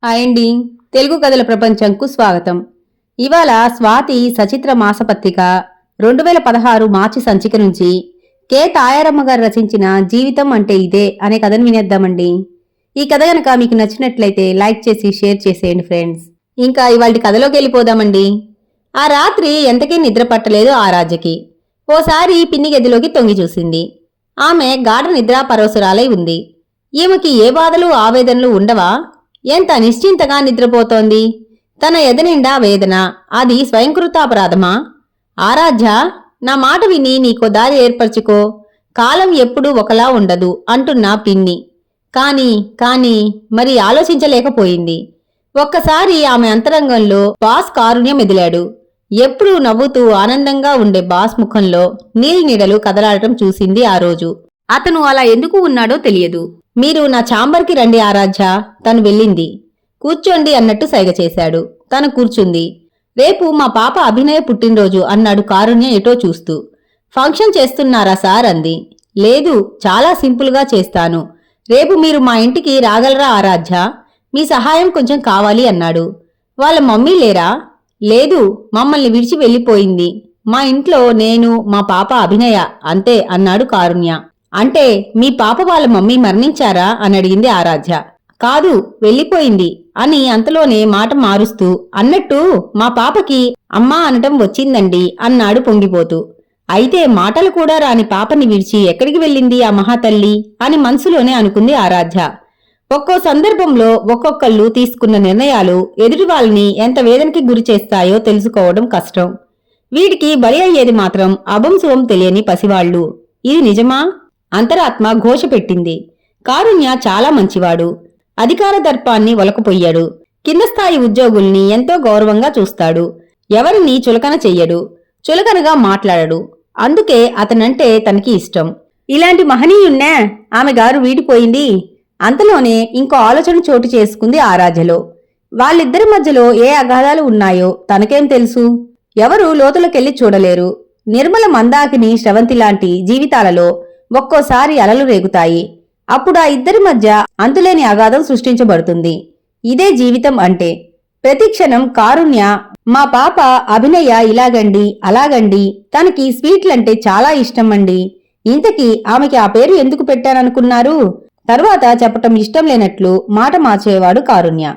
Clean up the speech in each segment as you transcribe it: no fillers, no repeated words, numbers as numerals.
Hi అండి. తెలుగు కథల ప్రపంచంకు స్వాగతం. ఇవాళ స్వాతి సచిత్ర మాసపత్రిక 2016 మార్చి సంచిక నుంచి కె తాయారమ్మ గారు రచించిన జీవితం అంటే ఇదే అనే కథను వినేద్దామండి. ఈ కథ గనక మీకు నచ్చినట్లయితే లైక్ చేసి షేర్ చేసేయండి ఫ్రెండ్స్. ఇంకా ఇవాళ కథలోకి వెళ్ళిపోదామండి. ఆ రాత్రి ఎంతకీ నిద్ర పట్టలేదు ఆరాధ్యకి. ఓసారి పిన్ని గదిలోకి తొంగి చూసింది. ఆమె గాఢ నిద్రా పరవశురాలై ఉంది. ఈమెకి ఏ బాధలు ఆవేదనలు ఉండవా? ఎంత నిశ్చింతగా నిద్రపోతోంది. తన ఎదనిండా వేదన. అది స్వయంకృతాపరాధమా? ఆరాధ్య, నా మాట విని నీకో దారి ఏర్పరచుకో. కాలం ఎప్పుడూ ఒకలా ఉండదు అంటున్న పిన్ని. కాని మరి ఆలోచించలేకపోయింది. ఒక్కసారి ఆమె అంతరంగంలో బాస్ కారుణ్యం మెదిలాడు. ఎప్పుడూ నవ్వుతూ ఆనందంగా ఉండే బాస్ ముఖంలో నీలినీడలు కదలాడటం చూసింది ఆ రోజు. అతను అలా ఎందుకు ఉన్నాడో తెలియదు. మీరు నా ఛాంబర్కి రండి ఆరాధ్య. తను వెళ్ళింది. కూర్చోండి అన్నట్టు సైగ చేశాడు. తను కూర్చుంది. రేపు మా పాప అభినయ పుట్టినరోజు అన్నాడు కారుణ్య ఎటో చూస్తూ. ఫంక్షన్ చేస్తున్నారా సార్ అంది. లేదు, చాలా సింపుల్గా చేస్తాను. రేపు మీరు మా ఇంటికి రాగలరా ఆరాధ్య? మీ సహాయం కొంచెం కావాలి అన్నాడు. వాళ్ళ మమ్మీ లేరా? లేదు, మమ్మల్ని విడిచి వెళ్ళిపోయింది. మా ఇంట్లో నేను, మా పాప అభినయ అంతే అన్నాడు కారుణ్య. అంటే మీ పాప వాళ్ళ మమ్మీ మరణించారా అని అడిగింది ఆరాధ్య. కాదు, వెళ్ళిపోయింది అని అంతలోనే మాట మారుస్తూ అన్నట్టు మా పాపకి అమ్మా అనటం వచ్చిందండి అన్నాడు పొంగిపోతూ. అయితే మాటలు కూడా రాని పాపని విడిచి ఎక్కడికి వెళ్ళింది ఆ మహాతల్లి అని మనసులోనే అనుకుంది ఆరాధ్య. ఒక్కో సందర్భంలో ఒక్కొక్కళ్ళు తీసుకున్న నిర్ణయాలు ఎదుటి వాళ్ళని ఎంత వేదనకి గురి చేస్తాయో తెలుసుకోవడం కష్టం. వీడికి బలి అయ్యేది మాత్రం అభంశువం తెలియని పసివాళ్లు. ఇది నిజమా? అంతరాత్మ ఘోష పెట్టింది. కారుణ్య చాలా మంచివాడు. అధికార దర్పాన్ని ఒలకపోయాడు. కింద స్థాయి ఉద్యోగుల్ని ఎంతో గౌరవంగా చూస్తాడు. ఎవరిని చులకన చెయ్యడు. చులకనగా మాట్లాడడు. అందుకే అతనంటే తనకి ఇష్టం. ఇలాంటి మహనీయున్నే ఆమె గారు వీడిపోయింది. అంతలోనే ఇంకో ఆలోచన చోటు చేసుకుంది ఆరాధ్యలో. వాళ్ళిద్దరి మధ్యలో ఏ అగాధాలు ఉన్నాయో తనకేం తెలుసు? ఎవరు లోతులకెళ్లి చూడలేరు. నిర్మల, మందాకిని, శ్రవంతి లాంటి జీవితాలలో ఒక్కోసారి అలలు రేగుతాయి. అప్పుడు ఆ ఇద్దరి మధ్య అంతులేని అగాధం సృష్టించబడుతుంది. ఇదే జీవితం అంటే. ప్రతిక్షణం కారుణ్య, మా పాప అభినయ ఇలాగండి అలాగండి, తనకి స్వీట్లంటే చాలా ఇష్టం అండి. ఇంతకీ ఆమెకి ఆ పేరు ఎందుకు పెట్టాననుకున్నారు? తర్వాత చెప్పటం ఇష్టం లేనట్లు మాట మార్చేవాడు కారుణ్య.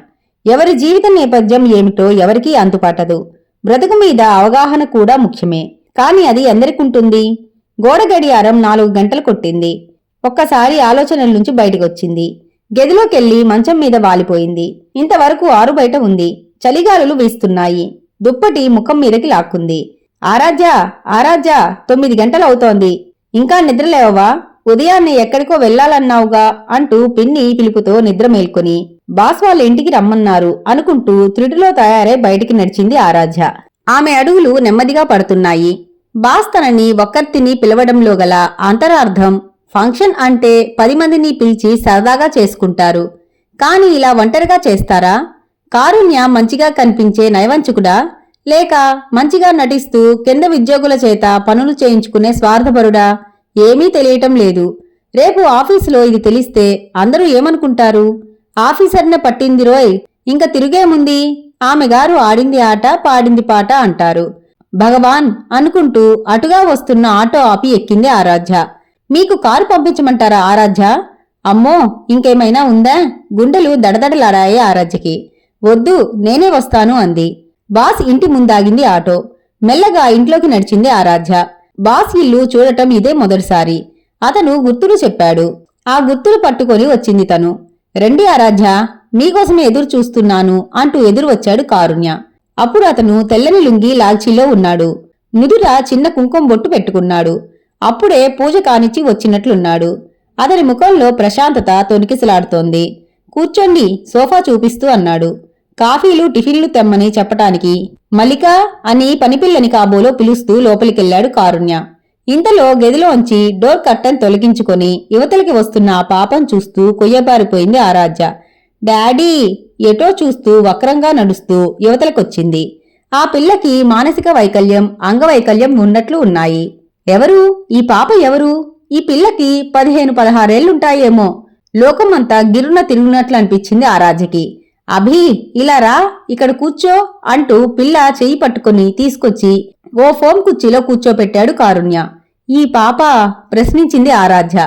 ఎవరి జీవిత నేపథ్యం ఏమిటో ఎవరికీ అంతుపట్టదు. బ్రతుకు మీద అవగాహన కూడా ముఖ్యమే. కాని అది ఎందరికుంటుంది? గోడ గడియారం 4 గంటలు కొట్టింది. ఒక్కసారి ఆలోచనల నుంచి బయటకొచ్చింది. గదిలోకెళ్లి మంచం మీద వాలిపోయింది. ఇంతవరకు ఆరు బయట ఉంది. చలిగాలులు వీస్తున్నాయి. దుప్పటి ముఖం మీదకి లాక్కుంది. ఆరాధ్య, ఆరాధ్య, 9 గంటలవుతోంది. ఇంకా నిద్రలేవవా? ఉదయాన్నే ఎక్కడికో వెళ్లాలన్నావుగా అంటూ పిన్ని పిలుపుతో నిద్ర మేల్కొని బాస్ వాళ్ళ ఇంటికి రమ్మన్నారు అనుకుంటూ త్రుటిలో తయారై బయటికి నడిచింది ఆరాధ్య. ఆమె అడుగులు నెమ్మదిగా పడుతున్నాయి. బాస్ తనని ఒక్కర్తిని పిలవడంలో గల అంతరార్థం ఫంక్షన్ అంటే 10 మందిని పిలిచి సరదాగా చేసుకుంటారు. కాని ఇలా ఒంటరిగా చేస్తారా? కారుణ్య మంచిగా కనిపించే నయవంచుకుడా? లేక మంచిగా నటిస్తూ కింద ఉద్యోగుల చేత పనులు చేయించుకునే స్వార్థపరుడా? ఏమీ తెలియటం లేదు. రేపు ఆఫీసులో ఇది తెలిస్తే అందరూ ఏమనుకుంటారు? ఆఫీసర్నే పట్టిందిరోయ్, ఇంక తిరుగేముంది? ఆమె గారు ఆడింది ఆట, పాడింది పాట అంటారు. భగవాన్ అనుకుంటూ అటుగా వస్తున్న ఆటో ఆపి ఎక్కింది ఆరాధ్య. మీకు కారు పంపించమంటారా ఆరాధ్య? అమ్మో, ఇంకేమైనా ఉందా? గుండెలు దడదడలాడాయి ఆరాధ్యకి. వద్దు, నేనే వస్తాను అంది. బాస్ ఇంటి ముందాగింది ఆటో. మెల్లగా ఇంట్లోకి నడిచింది ఆరాధ్య. బాస్ ఇల్లు చూడటం ఇదే మొదటిసారి. అతను గుర్తులు చెప్పాడు. ఆ గుర్తులు పట్టుకొని వచ్చింది తను. రండి ఆరాధ్య, మీకోసమే ఎదురు చూస్తున్నాను అంటూ ఎదురు వచ్చాడు కారుణ్య. అప్పుడు అతను తెల్లని లుంగి లాల్చీలో ఉన్నాడు. నుదుర చిన్న కుంకుమ బొట్టు పెట్టుకున్నాడు. అప్పుడే పూజ కానిచ్చి వచ్చినట్లున్నాడు. అతని ముఖంలో ప్రశాంతత తొణికిసలాడుతోంది. కూర్చోండి, సోఫా చూపిస్తూ అన్నాడు. కాఫీలు టిఫిన్లు తెమ్మని చెప్పటానికి మల్లిక అని పనిపిల్లని కాబోలో పిలుస్తూ లోపలికెళ్లాడు కారుణ్య. ఇంతలో గదిలోంచి డోర్ కర్టన్ తొలగించుకొని యువతలకి వస్తున్న ఆ పాపం చూస్తూ కొయ్యబారిపోయింది ఆరాధ్య. డాడీ ఎటో చూస్తూ వక్రంగా నడుస్తూ యువతలకొచ్చింది. ఆ పిల్లకి మానసిక వైకల్యం, అంగవైకల్యం ఉన్నట్లు ఉన్నాయి. ఎవరు ఈ పాప? ఎవరు? ఈ పిల్లకి 15-16 ఏళ్లుంటాయేమో. లోకమంతా గిరున తిరుగునట్లు అనిపించింది ఆరాధ్యకి. అభి, ఇలా రా, ఇక్కడ కూర్చో అంటూ పిల్ల చెయ్యి పట్టుకుని తీసుకొచ్చి ఓ ఫోమ్ కుర్చీలో కూర్చోపెట్టాడు కారుణ్య. ఈ పాప? ప్రశ్నించింది ఆరాధ్య.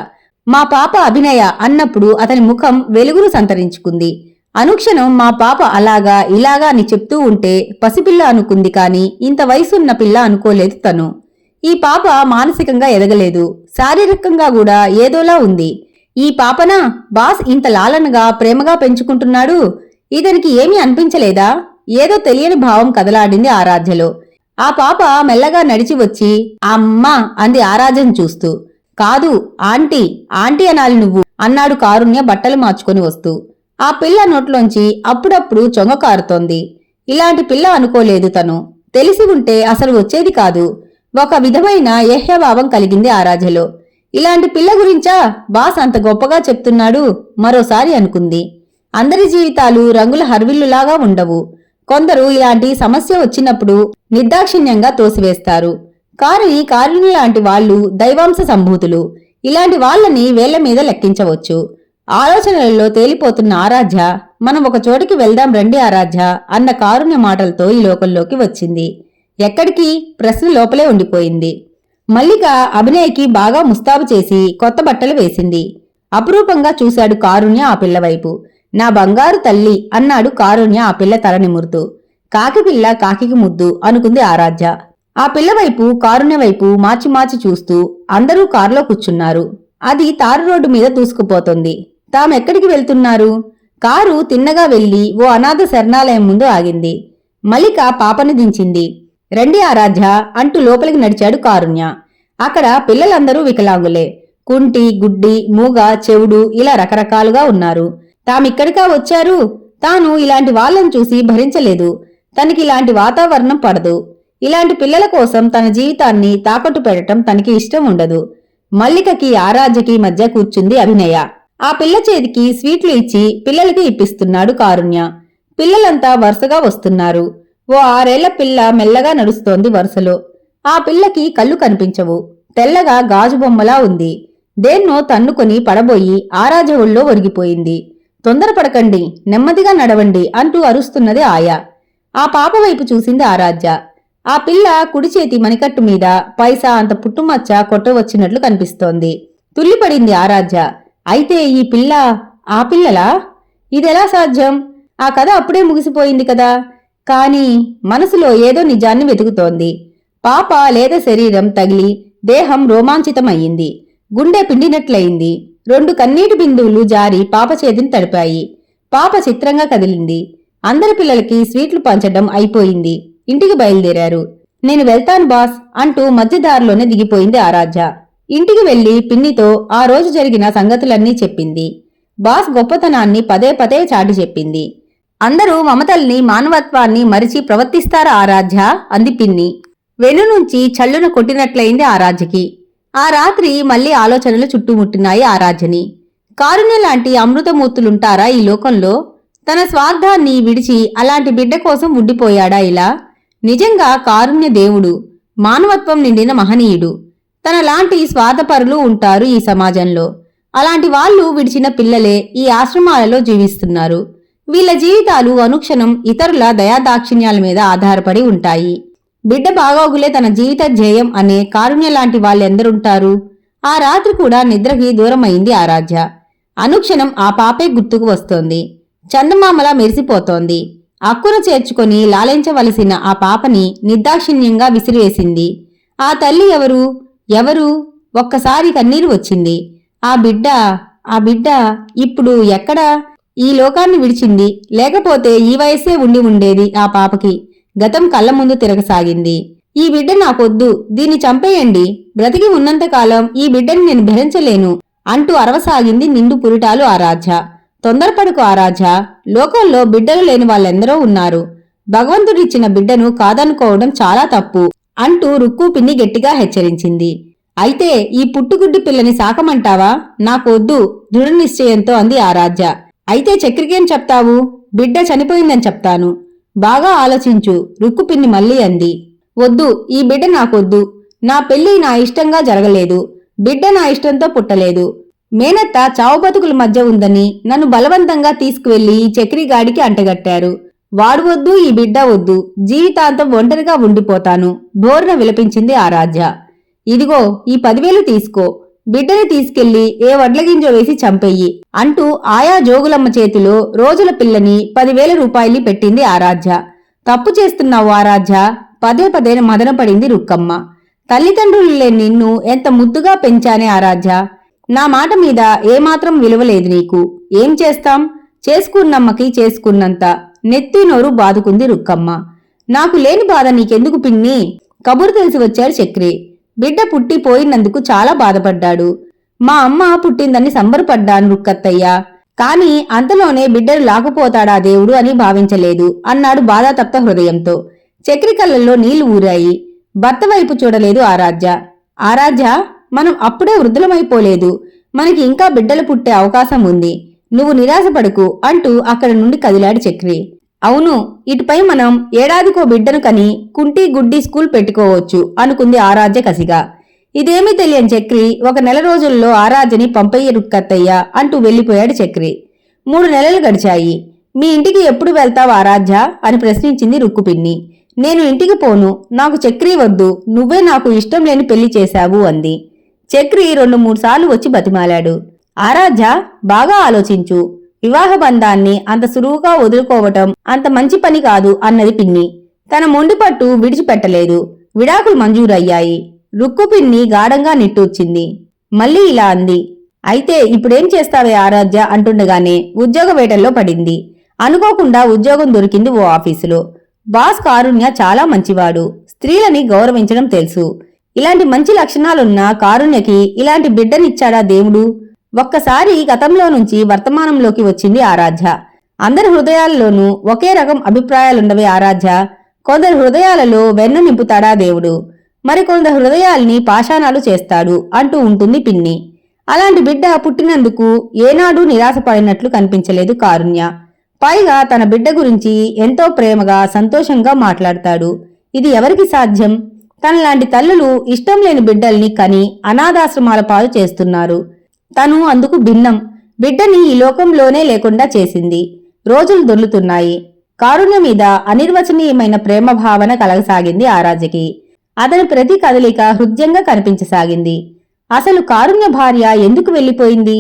మా పాప అభినయ అన్నప్పుడు అతని ముఖం వెలుగును సంతరించుకుంది. అనుక్షణం మా పాప అలాగా ఇలాగా అని చెప్తూ ఉంటే పసిపిల్ల అనుకుంది కాని ఇంత వయసున్న పిల్ల అనుకోలేదు తను. ఈ పాప మానసికంగా ఎదగలేదు, శారీరకంగా కూడా ఏదోలా ఉంది. ఈ పాపనా బాస్ ఇంత లాలనగా ప్రేమగా పెంచుకుంటున్నాడు? ఇతనికి ఏమీ అనిపించలేదా? ఏదో తెలియని భావం కదలాడింది ఆరాధ్యలో. ఆ పాప మెల్లగా నడిచి వచ్చి అమ్మా అంది ఆరాధ్యను చూస్తూ. కాదు, ఆంటీ, ఆంటీ అనాలి నువ్వు అన్నాడు కారుణ్య బట్టలు మార్చుకొని వస్తూ. ఆ పిల్ల నోట్లోంచి అప్పుడప్పుడు చొంగ కారుతోంది. ఇలాంటి పిల్ల అనుకోలేదు తను. తెలిసి ఉంటే అసలు వచ్చేది కాదు. ఒక విధమైన ఏహ్యభావం కలిగింది ఆరాధ్యలో. ఇలాంటి పిల్ల గురించా బాస్ అంత గొప్పగా చెప్తున్నాడు మరోసారి అనుకుంది. అందరి జీవితాలు రంగుల హర్విల్లులాగా ఉండవు. కొందరు ఇలాంటి సమస్య వచ్చినప్పుడు నిర్దాక్షిణ్యంగా తోసివేస్తారు. కారుని కారుని లాంటి వాళ్లు దైవాంశ సంభూతులు. ఇలాంటి వాళ్లని వేళ్ల మీద లెక్కించవచ్చు. ఆలోచనలలో తేలిపోతున్న ఆరాధ్య మనం ఒక చోటికి వెళ్దాం రండి ఆరాధ్య అన్న కారుణ్య మాటలతో ఈ లోకంలోకి వచ్చింది. ఎక్కడికి? ప్రశ్న లోపలే ఉండిపోయింది. మల్లిక అభినయ్కి బాగా ముస్తాబు చేసి కొత్త బట్టలు వేసింది. అపురూపంగా చూశాడు కారుణ్య ఆ పిల్లవైపు. నా బంగారు తల్లి అన్నాడు కారుణ్య ఆ పిల్ల తల నిమురుతూ. కాకి పిల్ల కాకికి ముద్దు అనుకుంది ఆరాధ్య. ఆ పిల్లవైపు కారుణ్య వైపు మార్చి మార్చి చూస్తూ అందరూ కారులో కూర్చున్నారు. అది తారు రోడ్డు మీద దూసుకుపోతోంది. తామెక్కడికి వెళ్తున్నారు? కారు తిన్నగా వెళ్లి ఓ అనాథ శరణాలయం ముందు ఆగింది. మల్లిక పాపని దించింది. రండి ఆరాధ్య అంటూ లోపలికి నడిచాడు కారుణ్య. అక్కడ పిల్లలందరూ వికలాంగులే. కుంటి, గుడ్డి, మూగ, చెవుడు ఇలా రకరకాలుగా ఉన్నారు. తామిక్కడికా వచ్చారు? తాను ఇలాంటి వాళ్లను చూసి భరించలేదు. తనకి ఇలాంటి వాతావరణం పడదు. ఇలాంటి పిల్లల కోసం తన జీవితాన్ని తాకట్టు పెట్టడం తనకి ఇష్టం ఉండదు. మల్లికకి ఆరాధ్యకి మధ్య కూర్చుంది అభినయ. ఆ పిల్ల చేతికి స్వీట్లు ఇచ్చి పిల్లలకి ఇప్పిస్తున్నాడు కారుణ్య. పిల్లలంతా వరుసగా వస్తున్నారు. ఓ 6 ఏళ్ల పిల్ల మెల్లగా నడుస్తోంది వరుసలో. ఆ పిల్లకి కళ్ళు కనిపించవు. తెల్లగా గాజు బొమ్మలా ఉంది. దేన్నో తన్నుకొని పడబోయి ఆరాధ్య ఒళ్ళో ఒరిగిపోయింది. తొందరపడకండి, నెమ్మదిగా నడవండి అంటూ అరుస్తున్నది ఆయా. ఆ పాప వైపు చూసింది ఆరాధ్య. ఆ పిల్ల కుడి చేతి మణికట్టు మీద పైసా అంత పుట్టుమచ్చ కొట్టవచ్చినట్లు కనిపిస్తోంది. తుల్లిపడింది ఆరాధ్య. అయితే ఈ పిల్ల ఆ పిల్లలా? ఇదెలా సాధ్యం? ఆ కథ అప్పుడే ముగిసిపోయింది కదా. కాని మనసులో ఏదో నిజాన్ని వెతుకుతోంది. పాప లేత శరీరం తగిలి దేహం రోమాంచితమయ్యింది. గుండె పిండినట్లయింది. 2 కన్నీటి బిందువులు జారి పాప చేతిని తడిపాయి. పాప చిత్రంగా కదిలింది. అందరి పిల్లలకి స్వీట్లు పంచడం అయిపోయింది. ఇంటికి బయలుదేరారు. నేను వెళ్తాను బాస్ అంటూ మధ్యదారిలోనే దిగిపోయింది ఆరాధ్య. ఇంటికి వెళ్లి పిన్నితో ఆ రోజు జరిగిన సంగతులన్నీ చెప్పింది. బాస్ గొప్పతనాన్ని పదే పదే చాటి చెప్పింది. అందరూ మమతల్ని, మానవత్వాన్ని మరిచి ప్రవర్తిస్తారా ఆరాధ్య అంది పిన్ని. వెను నుంచి చల్లున కొట్టినట్లయింది ఆరాధ్యకి. ఆ రాత్రి మళ్లీ ఆలోచనలు చుట్టుముట్టినాయి ఆరాధ్యని. కారుణ్య లాంటి అమృతమూర్తులుంటారా ఈ లోకంలో? తన స్వార్థాన్ని విడిచి అలాంటి బిడ్డ కోసం ఉండిపోయాడా ఇలా? నిజంగా కారుణ్య దేవుడు, మానవత్వం నిండిన మహనీయుడు. తనలాంటి స్వార్థపరులు ఉంటారు ఈ సమాజంలో. అలాంటి వాళ్లు విడిచిన పిల్లలే ఈ ఆశ్రమాలలో జీవిస్తున్నారు. వీళ్ల జీవితాలు అనుక్షణం ఇతరుల దయాదాక్షిణ్యాల మీద ఆధారపడి ఉంటాయి. బిడ్డ బాగోగులే తన జీవిత ధ్యేయం అనే కారుణ్య లాంటి వాళ్ళెందరుంటారు? ఆ రాత్రి కూడా నిద్రకి దూరమైంది ఆరాధ్య. అనుక్షణం ఆ పాపే గుర్తుకు వస్తోంది. చందమామలా మెరిసిపోతోంది. అక్కున చేర్చుకొని లాలించవలసిన ఆ పాపని నిర్దాక్షిణ్యంగా విసిరివేసింది. ఆ తల్లి ఎవరు? ఎవరు? ఒక్కసారి కన్నీరు వచ్చింది. ఆ బిడ్డ ఇప్పుడు ఎక్కడా? ఈ లోకాన్ని విడిచింది. లేకపోతే ఈ వయస్సే ఉండి ఉండేది ఆ పాపకి. గతం కళ్ళ ముందు తిరగసాగింది. ఈ బిడ్డ నాకొద్దు, దీన్ని చంపేయండి. బ్రతికి ఉన్నంతకాలం ఈ బిడ్డని నేను భరించలేను అంటూ అరవసాగింది నిండు పురిటాలు ఆరాధ్య. తొందరపడుకు ఆరాధ్య. లోకంలో బిడ్డలు లేని వాళ్ళెందరో ఉన్నారు. భగవంతుడిచ్చిన బిడ్డను కాదనుకోవడం చాలా తప్పు అంటూ రుక్కు పిన్ని గట్టిగా హెచ్చరించింది. అయితే ఈ పుట్టుగుడ్డి పిల్లని సాకమంటావా? నాకొద్దు దృఢ నిశ్చయంతో అంది ఆరాధ్య. అయితే చక్రికేం చెప్తావు? బిడ్డ చనిపోయిందని చెప్తాను. బాగా ఆలోచించు రుక్కుపిన్ని మళ్ళీ అంది. వద్దు, ఈ బిడ్డ నాకొద్దు. నా పెళ్లి నా ఇష్టంగా జరగలేదు. బిడ్డ నా ఇష్టంతో పుట్టలేదు. మేనత్త చావు బతుకుల మధ్య ఉందని నన్ను బలవంతంగా తీసుకువెళ్లి చక్రిగాడికి అంటగట్టారు. వాడు వద్దు, ఈ బిడ్డ వద్దు, జీవితాంతం ఒంటరిగా ఉండిపోతాను బోర్న విలపించింది ఆరాధ్య. ఇదిగో ఈ 10,000 తీసుకో, బిడ్డని తీసుకెళ్లి ఏ వడ్లగింజో వేసి చంపెయ్యి అంటూ ఆయా జోగులమ్మ చేతిలో రోజుల పిల్లని 10,000 రూపాయలు పెట్టింది ఆరాధ్య. తప్పు చేస్తున్నావు ఆరాధ్య, పదే పదే మదనపడింది రుక్కమ్మ. తల్లిదండ్రులు లేని నిన్ను ఎంత ముద్దుగా పెంచానే ఆరాధ్య, నా మాట మీద ఏమాత్రం విలువలేదు నీకు. ఏం చేస్తాం, చేసుకున్నమ్మకి చేసుకున్నంత. నెత్తి నోరు బాదుకుంది రుక్కమ్మ. నాకు లేని బాధ నీకెందుకు పిన్ని, కబురు తెలిసి వచ్చాడు చక్రి. బిడ్డ పుట్టి పోయినందుకు చాలా బాధపడ్డాడు. మా అమ్మ పుట్టిందని సంబరపడ్డాను రుక్కత్తయ్య, కాని అంతలోనే బిడ్డను లాక్కుపోతాడా దేవుడు అని భావించలేదు అన్నాడు బాధాతప్త హృదయంతో. చక్రి కళ్ళల్లో నీళ్లు ఊరాయి. భర్త వైపు చూడలేదు ఆరాధ్య. ఆరాధ్య, మనం అప్పుడే వృద్ధులమైపోలేదు, మనకి ఇంకా బిడ్డలు పుట్టే అవకాశం ఉంది, నువ్వు నిరాశపడకు అంటూ అక్కడి నుండి కదిలాడు చక్రి. అవును, ఇటుపై మనం ఏడాదికో బిడ్డను కని కుంటి గుడ్డి స్కూల్ పెట్టుకోవచ్చు అనుకుంది ఆరాధ్య కసిగా. ఇదేమీ తెలియని చక్రి 1 నెల రోజుల్లో ఆరాధ్యని పంపయ్య రుక్కత్తయ్య అంటూ వెళ్లిపోయాడు చక్రి. 3 నెలలు గడిచాయి. మీ ఇంటికి ఎప్పుడు వెళ్తావు ఆరాధ్య అని ప్రశ్నించింది రుక్కుపిన్ని. నేను ఇంటికి పోను, నాకు చక్రి వద్దు, నువ్వే నాకు ఇష్టం లేని పెళ్లి చేశావు అంది. చక్రి 2-3 సార్లు వచ్చి బతిమాలాడు. ఆరాధ్య, బాగా ఆలోచించు, వివాహ బంధాన్ని అంత సులువుగా వదులుకోవటం అంత మంచి పని కాదు అన్నది పిన్ని. తన మొండిపట్టు విడిచిపెట్టలేదు. విడాకులు మంజూరయ్యాయి. రుక్కుపిన్ని గాఢంగా నిట్టూర్చింది. మళ్ళీ ఇలా అంది. అయితే ఇప్పుడేం చేస్తావే ఆరాధ్య అంటుండగానే ఉద్యోగ వేటల్లో పడింది. అనుకోకుండా ఉద్యోగం దొరికింది ఓ ఆఫీసులో. బాస్ కారుణ్య చాలా మంచివాడు, స్త్రీలని గౌరవించడం తెలుసు. ఇలాంటి మంచి లక్షణాలున్న కారుణ్యకి ఇలాంటి బిడ్డనిచ్చాడా దేవుడు? ఒక్కసారి గతంలో నుంచి వర్తమానంలోకి వచ్చింది ఆరాధ్య. అందరి హృదయాల్లోనూ ఒకే రకం అభిప్రాయాలుండవే ఆరాధ్య. కొందరి హృదయాలలో వెన్న నింపుతాడా దేవుడు, మరికొందరి హృదయాల్ని పాషాణాలు చేస్తాడు అంటూ ఉంటుంది పిన్ని. అలాంటి బిడ్డ పుట్టినందుకు ఏనాడూ నిరాశపడినట్లు కనిపించలేదు కారుణ్య. పైగా తన బిడ్డ గురించి ఎంతో ప్రేమగా సంతోషంగా మాట్లాడతాడు. ఇది ఎవరికి సాధ్యం? తనలాంటి తల్లులు ఇష్టం లేని బిడ్డల్ని కని అనాథాశ్రమాల పాలు చేస్తున్నారు. తను అందుకు భిన్నం. బిడ్డని ఈ లోకంలోనే లేకుండా చేసింది. రోజులు దొర్లుతున్నాయి. కారుణ్య మీద అనిర్వచనీయమైన ప్రేమ భావన కలగసాగింది ఆరాధ్యకి. అతని ప్రతి కదలిక హృద్యంగా కనిపించసాగింది. అసలు కారుణ్య భార్య ఎందుకు వెళ్లిపోయింది?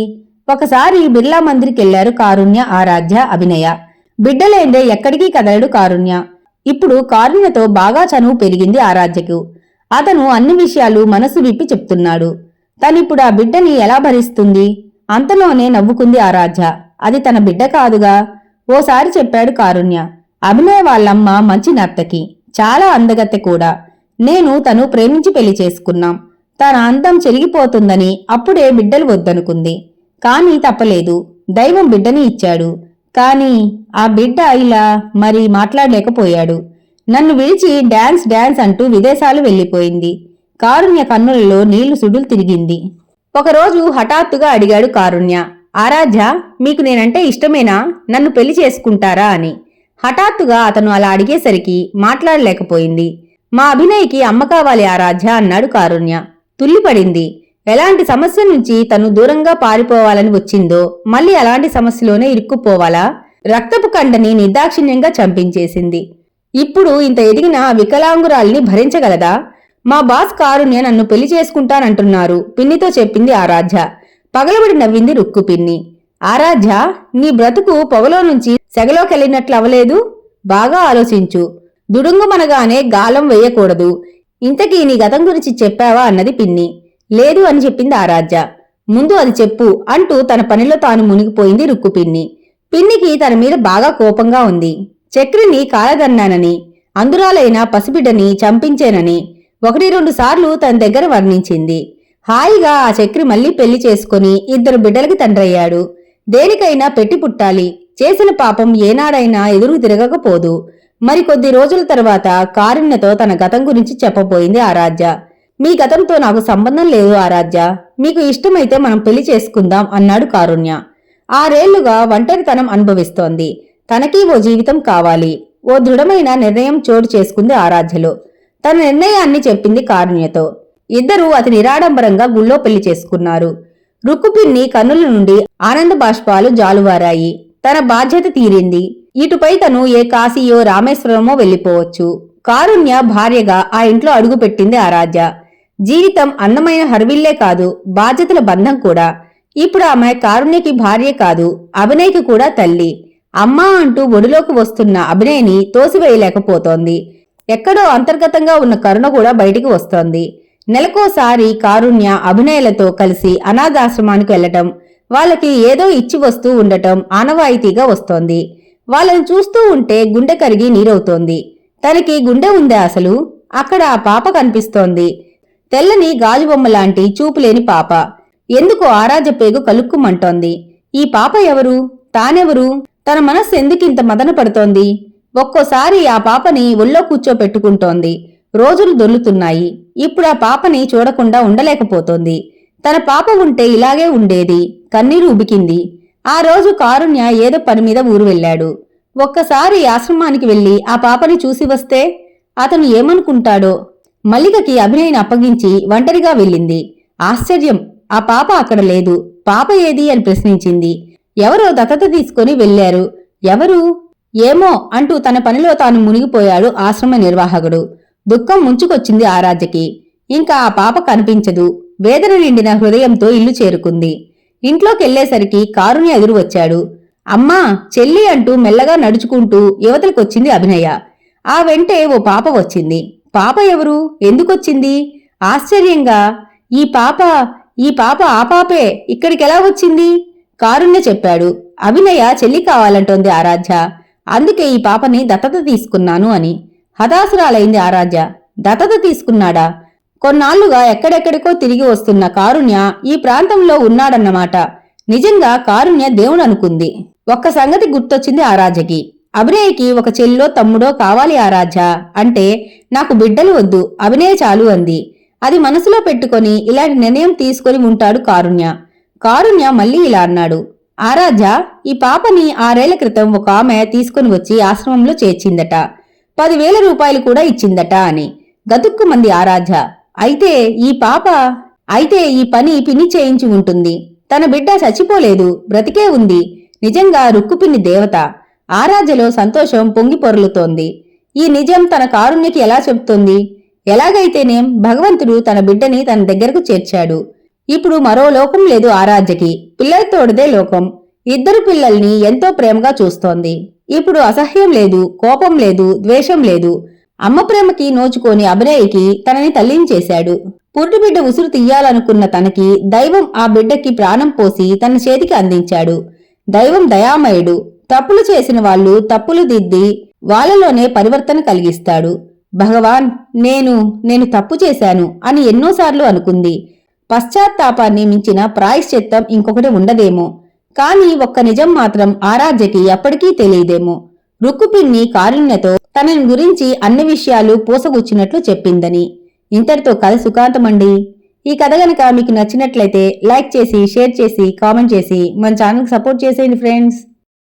ఒకసారి బిర్లా మందిర్కెళ్లారు కారుణ్య, ఆరాధ్య, అభినయ. బిడ్డలేందే ఎక్కడికి కదలడు కారుణ్య. ఇప్పుడు కారుణ్యతో బాగా చనువు పెరిగింది ఆరాధ్యకు. అతను అన్ని విషయాలు మనసు విప్పి చెప్తున్నాడు. తనిప్పుడు ఆ బిడ్డని ఎలా భరిస్తుంది? అంతలోనే నవ్వుకుంది ఆరాధ్య. అది తన బిడ్డ కాదుగా. ఓసారి చెప్పాడు కారుణ్య. అభినయ వాళ్ళమ్మ మంచి నర్తకి, చాలా అందగత్తె కూడా. తను ప్రేమించి పెళ్లి చేసుకున్నాం. తన అందం చెరిగిపోతుందని అప్పుడే బిడ్డలు వద్దనుకుంది. కాని తప్పలేదు, దైవం బిడ్డని ఇచ్చాడు. కాని ఆ బిడ్డ ఇలా మరి మాట్లాడలేకపోయాడు. నన్ను విడిచి డాన్స్ డాన్స్ అంటూ విదేశాలు వెళ్లిపోయింది. కారుణ్య కన్నులలో నీళ్లు సుడులు తిరిగింది. ఒకరోజు హఠాత్తుగా అడిగాడు కారుణ్య. ఆరాధ్య, మీకు నేనంటే ఇష్టమేనా? నన్ను పెళ్లి చేసుకుంటారా అని. హఠాత్తుగా అతను అలా అడిగేసరికి మాట్లాడలేకపోయింది. మా అభినయ్కి అమ్మ కావాలి ఆరాధ్య అన్నాడు కారుణ్య. తుల్లిపడింది. ఎలాంటి సమస్య నుంచి తను దూరంగా పారిపోవాలని వచ్చిందో మళ్ళీ అలాంటి సమస్యలోనే ఇరుక్కుపోవాలా? రక్తపు కండని నిర్దాక్షిణ్యంగా చంపించేసింది. ఇప్పుడు ఇంత ఎదిగిన వికలాంగురాల్ని భరించగలదా? మా బాస్ కారుణ్య నన్ను పెళ్లి చేసుకుంటానంటున్నారు పిన్నితో చెప్పింది ఆరాధ్య. పగలబడి నవ్వింది రుక్కు పిన్ని. ఆరాధ్య, నీ బ్రతుకు పొగలో నుంచి సెగలోకెళ్ళినట్లు అవలేదు. బాగా ఆలోచించు. దుడుంగుమనగానే గాలం వేయకూడదు. ఇంతకీ నీ గతం గురించి చెప్పావా అన్నది పిన్ని. లేదు అని చెప్పింది ఆరాధ్య. ముందు అది చెప్పు అంటూ తన పనిలో తాను మునిగిపోయింది రుక్కు పిన్ని. పిన్నికి తన మీద బాగా కోపంగా ఉంది. చక్రిని కాలదన్నానని, అందురాలైన పసిబిడ్డని చంపించేనని 1-2 సార్లు తన దగ్గర వర్ణించింది. హాయిగా ఆ చక్రి మళ్లీ పెళ్లి చేసుకుని 2 బిడ్డలకి తండ్రయ్యాడు. దేనికైనా పెట్టి పుట్టాలి. చేసిన పాపం ఏనాడైనా ఎదురు తిరగకపోదు. మరికొద్ది రోజుల తర్వాత కారుణ్యతో తన గతం గురించి చెప్పబోయింది ఆరాధ్య. మీ గతంతో నాకు సంబంధం లేదు ఆరాధ్య, మీకు ఇష్టమైతే మనం పెళ్లి చేసుకుందాం అన్నాడు కారుణ్య. 6 ఏళ్లుగా ఒంటరితనం అనుభవిస్తోంది. తనకీ ఓ జీవితం కావాలి. ఓ దృఢమైన నిర్ణయం చోటు చేసుకుంది ఆరాధ్యలో. తన నిర్ణయాన్ని చెప్పింది కారుణ్యతో. ఇద్దరూ అతి నిరాడంబరంగా గుళ్ళో పెళ్లి చేసుకున్నారు. రుక్కుపిన్ని కన్నుల నుండి ఆనంద బాష్పాలు జాలువారాయి. తన బాధ్యత తీరింది. ఇటుపై తను ఏ కాశీయో రామేశ్వరమో వెళ్లిపోవచ్చు. కారుణ్య భార్యగా ఆ ఇంట్లో అడుగుపెట్టింది ఆరాధ్య. జీవితం అందమైన హర్విల్లే కాదు, బాధ్యతల బంధం కూడా. ఇప్పుడు ఆమె కారుణ్యకి భార్య కాదు, అభినయ్కి కూడా తల్లి. అమ్మా అంటూ ఒడిలోకి వస్తున్న అభినయ్ని తోసివేయలేకపోతోంది. ఎక్కడో అంతర్గతంగా ఉన్న కరుణ కూడా బయటికి వస్తోంది. నెలకోసారి కారుణ్య అభినయలతో కలిసి అనాథాశ్రమానికి వెళ్లటం, వాళ్ళకి ఏదో ఇచ్చి వస్తూ ఉండటం ఆనవాయితీగా వస్తోంది. వాళ్ళని చూస్తూ ఉంటే గుండె కరిగి నీరవుతోంది. తనకి గుండె ఉందే అసలు? అక్కడ ఆ పాప కనిపిస్తోంది. తెల్లని గాజుబొమ్మలాంటి చూపులేని పాప. ఎందుకో ఆరాధ్య పేగు కలుక్కుమంటోంది. ఈ పాప ఎవరు? తానెవరు? తన మనస్సు ఎందుకింత మదన పడుతోంది? ఒక్కోసారి ఆ పాపని ఒళ్ళో కూర్చోపెట్టుకుంటోంది. రోజులు దొర్లుతున్నాయి. ఇప్పుడు ఆ పాపని చూడకుండా ఉండలేకపోతోంది. తన పాప ఉంటే ఇలాగే ఉండేది. కన్నీరు ఉబికింది. ఆ రోజు కారుణ్య ఏదో పని మీద ఊరు వెళ్లాడు. ఒక్కసారి ఆశ్రమానికి వెళ్లి ఆ పాపని చూసి వస్తే అతను ఏమనుకుంటాడో. మల్లికకి అభినయ్ని అప్పగించి ఒంటరిగా వెళ్ళింది. ఆశ్చర్యం, ఆ పాప అక్కడ లేదు. పాప ఏది అని ప్రశ్నించింది. ఎవరో దత్తత తీసుకుని వెళ్లారు. ఎవరు? ఏమో అంటూ తన పనిలో తాను మునిగిపోయాడు ఆశ్రమ నిర్వాహకుడు. దుఃఖం ముంచుకొచ్చింది ఆరాధ్యకి. ఇంకా ఆ పాప కనిపించదు. వేదన నిండిన హృదయంతో ఇల్లు చేరుకుంది. ఇంట్లోకెళ్లేసరికి కారుణ్య ఎదురు వచ్చాడు. అమ్మా, చెల్లి అంటూ మెల్లగా నడుచుకుంటూ యువతలకొచ్చింది అభినయ. ఆ వెంటే ఓ పాప వచ్చింది. పాప ఎవరు? ఎందుకొచ్చింది? ఆశ్చర్యంగా ఈ పాప ఆ పాపే ఇక్కడికెలా వచ్చింది? కారుణ్య చెప్పాడు. అభినయ చెల్లి కావాలంటోంది ఆరాధ్య. అందుకే ఈ పాపని దత్తత తీసుకున్నాను అని. హతాశురాలైంది ఆరాధ్య. దత్తత తీసుకున్నాడా? కొన్నాళ్లుగా ఎక్కడెక్కడికో తిరిగి వస్తున్న కారుణ్య ఈ ప్రాంతంలో ఉన్నాడన్నమాట. నిజంగా కారుణ్య దేవుడనుకుంది. ఒక్క సంగతి గుర్తొచ్చింది ఆరాధ్యకి. అభినయ్కి ఒక చెల్లో తమ్ముడో కావాలి ఆరాధ్య అంటే, నాకు బిడ్డలు వద్దు, అభినయ చాలు అంది. అది మనసులో పెట్టుకొని ఇలాంటి నిర్ణయం తీసుకొని ఉంటాడు కారుణ్య. కారుణ్య మళ్ళీ ఇలా అన్నాడు. ఆరాధ్య, ఈ పాపని 6 ఏళ్ల క్రితం ఒక ఆమె తీసుకుని వచ్చి ఆశ్రమంలో చేర్చిందట. 10,000 రూపాయలు కూడా ఇచ్చిందట అని గతుక్కుమంది ఆరాధ్య. అయితే ఈ పని పిన్ని చేయించి ఉంటుంది. తన బిడ్డ చచ్చిపోలేదు, బ్రతికే ఉంది. నిజంగా రుక్కుపిన్ని దేవత. ఆరాధ్యలో సంతోషం పొంగి పొరలుతోంది. ఈ నిజం తన కారుణ్యకి ఎలా చెప్తోంది? ఎలాగైతేనేం భగవంతుడు తన బిడ్డని తన దగ్గరకు చేర్చాడు. ఇప్పుడు మరో లోకం లేదు ఆరాధ్యకి. పిల్లలతోడిదే లోకం. 2 పిల్లల్ని ఎంతో ప్రేమగా చూస్తోంది. ఇప్పుడు అసహ్యం లేదు, కోపం లేదు, ద్వేషం లేదు. అమ్మ ప్రేమకి నోచుకోని అభినయ్కి తనని తల్లిని చేశాడు. పురుటిబిడ్డ ఉసురు తీయాలనుకున్న తనకి దైవం ఆ బిడ్డకి ప్రాణం పోసి తన చేతికి అందించాడు. దైవం దయామయుడు. తప్పులు చేసిన వాళ్ళు తప్పులు దిద్ది వాళ్ళలోనే పరివర్తన కలిగిస్తాడు. భగవాన్, నేను తప్పు చేశాను అని ఎన్నోసార్లు అనుకుంది. పశ్చాత్తాపాన్ని మించిన ప్రాయశ్చిత్తం ఇంకొకటి ఉండదేమో. కాని ఒక్క నిజం మాత్రం ఆరాధ్యకి ఎప్పటికీ తెలియదేమో. రుక్కుపిన్ని కారుణ్యతో తనని గురించి అన్ని విషయాలు పూసగుచ్చినట్లు చెప్పిందని. ఇంతటితో కథ సుఖాంతమండి. ఈ కథ గనక మీకు నచ్చినట్లయితే లైక్ చేసి, షేర్ చేసి, కామెంట్ చేసి మన ఛానల్కి సపోర్ట్ చేసేయండి ఫ్రెండ్స్.